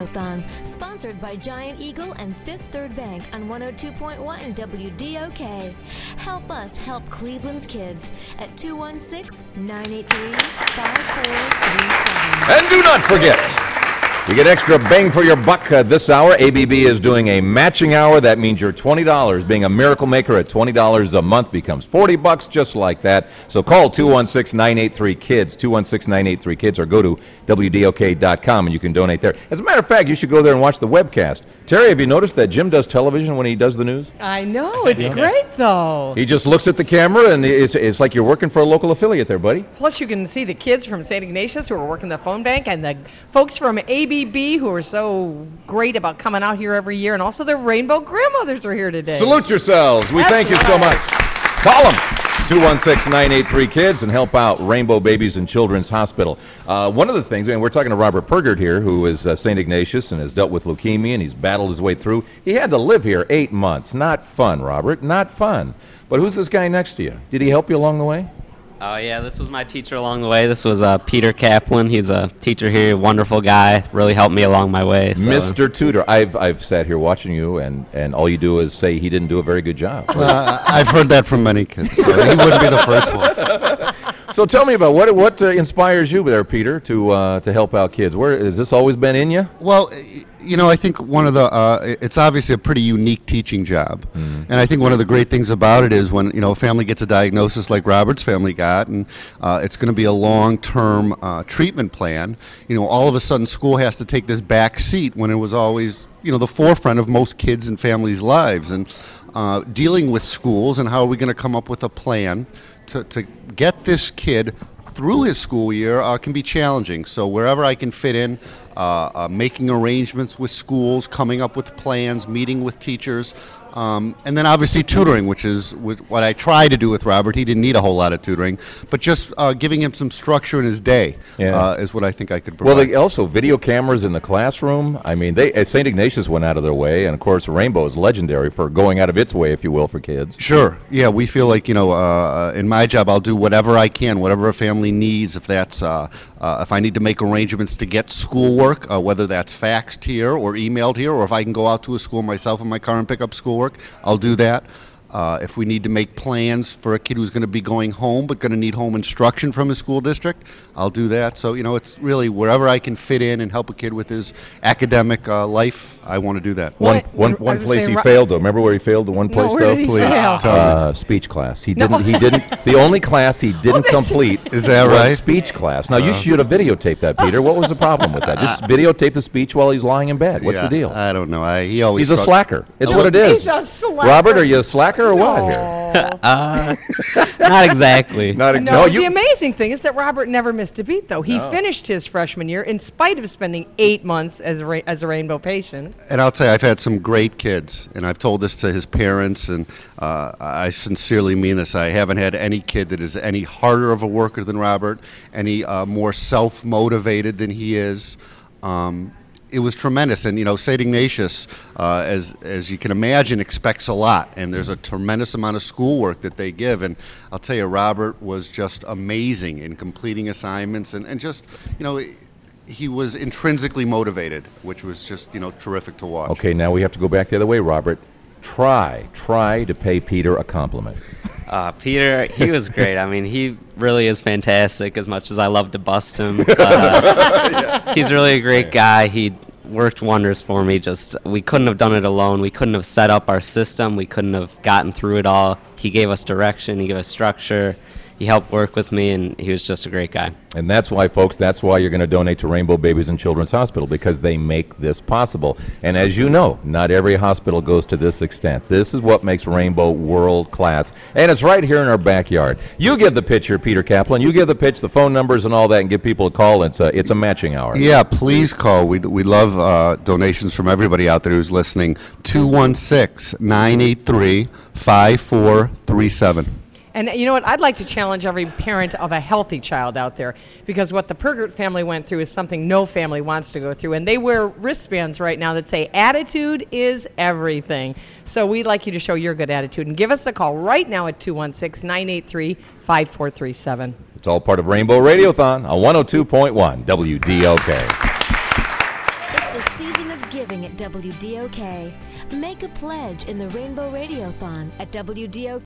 Radiothon, sponsored by Giant Eagle and Fifth Third Bank on 102.1 WDOK. Help us help Cleveland's kids at 216-983-5437. And do not forget, you get extra bang for your buck this hour. ABB is doing a matching hour. That means your $20, being a miracle maker at $20 a month, becomes $40 just like that. So call 216-983-KIDS, 216-983-KIDS, or go to WDOK.com and you can donate there. As a matter of fact, you should go there and watch the webcast. Terry, have you noticed that Jim does television when he does the news? I know. It's great, though. He just looks at the camera, and it's like you're working for a local affiliate there, buddy. Plus, you can see the kids from St. Ignatius who are working the phone bank and the folks from ABB who are so great about coming out here every year, and also the Rainbow Grandmothers are here today. Salute yourselves. We thank you so much. Call them, 216-983-KIDS, and help out Rainbow Babies and Children's Hospital. One of the things, and we're talking to Robert Pergert here, who is St. Ignatius and has dealt with leukemia, and he's battled his way through. He had to live here 8 months. Not fun, Robert, not fun. But who's this guy next to you? Did he help you along the way? Oh, yeah, this was my teacher along the way. This was Peter Kaplan. He's a teacher here, wonderful guy, really helped me along my way. So. Mr. Tutor, I've sat here watching you, and all you do is say he didn't do a very good job. I've heard that from many kids, so he wouldn't be the first one. So tell me about what inspires you there, Peter, to help out kids. Where has this always been in you? Well, you know, I think one of the, it's obviously a pretty unique teaching job. And I think one of the great things about it is when, you know, a family gets a diagnosis like Robert's family got, and it's going to be a long-term treatment plan, you know, all of a sudden school has to take this back seat when it was always, you know, the forefront of most kids' and families' lives. And dealing with schools and how are we going to come up with a plan to get this kid through his school year can be challenging. So wherever I can fit in, making arrangements with schools, coming up with plans, meeting with teachers, and then obviously tutoring, which is what I try to do with Robert. He didn't need a whole lot of tutoring, but just giving him some structure in his day is what I think I could provide. Well, also video cameras in the classroom. I mean, St. Ignatius went out of their way, and of course Rainbow is legendary for going out of its way, if you will, for kids. Sure. Yeah, we feel like, you know, in my job I'll do whatever I can, whatever a family needs. If that's if I need to make arrangements to get schoolwork, whether that's faxed here or emailed here, or if I can go out to a school myself in my car and pick up schoolwork, I'll do that. If we need to make plans for a kid who's going to be going home but going to need home instruction from his school district, I'll do that. So, you know, it's really wherever I can fit in and help a kid with his academic life, I want to do that. One place he failed, though. Remember where he failed? The one place, though? Please. Speech class. He didn't. The only class he didn't complete is that was right? Speech class. Now, you should have videotaped that, Peter. What was the problem with that? Just videotape the speach while he's lying in bed. What's the deal? I don't know. He's a slacker. It's what it is. He's a slacker. Robert, are you a slacker or what here? Not exactly. The amazing thing is that Robert never missed a beat, though. He finished his freshman year in spite of spending 8 months as a Rainbow patient. And I'll tell you, I've had some great kids, and I've told this to his parents, and I sincerely mean this. I haven't had any kid that is any harder of a worker than Robert, any more self-motivated than he is. It was tremendous, and you know, St. Ignatius, as you can imagine, expects a lot, and there's a tremendous amount of schoolwork that they give. And I'll tell you, Robert was just amazing in completing assignments, and just, you know, he was intrinsically motivated, which was just, you know, terrific to watch. Okay, now we have to go back the other way, Robert. Try to pay Peter a compliment. Peter, he was great. I mean, he really is fantastic, as much as I love to bust him. He's really a great guy. He worked wonders for me. Just, we couldn't have done it alone. We couldn't have set up our system. We couldn't have gotten through it all. He gave us direction. He gave us structure. He helped work with me, and he was just a great guy. And that's why, folks, that's why you're going to donate to Rainbow Babies and Children's Hospital, because they make this possible. And as you know, not every hospital goes to this extent. This is what makes Rainbow world class, and it's right here in our backyard. You give the pitch here, Peter Kaplan. You give the pitch, the phone numbers and all that, and give people a call. It's a matching hour. Yeah, please call. We love donations from everybody out there who's listening. 216-983-5437. And you know what? I'd like to challenge every parent of a healthy child out there, because what the Pergert family went through is something no family wants to go through. And they wear wristbands right now that say attitude is everything. So we'd like you to show your good attitude and give us a call right now at 216-983-5437. It's all part of Rainbow Radiothon on 102.1 WDOK. It's the season season of giving at WDOK. Make a pledge in the Rainbow Radiothon at WDOK.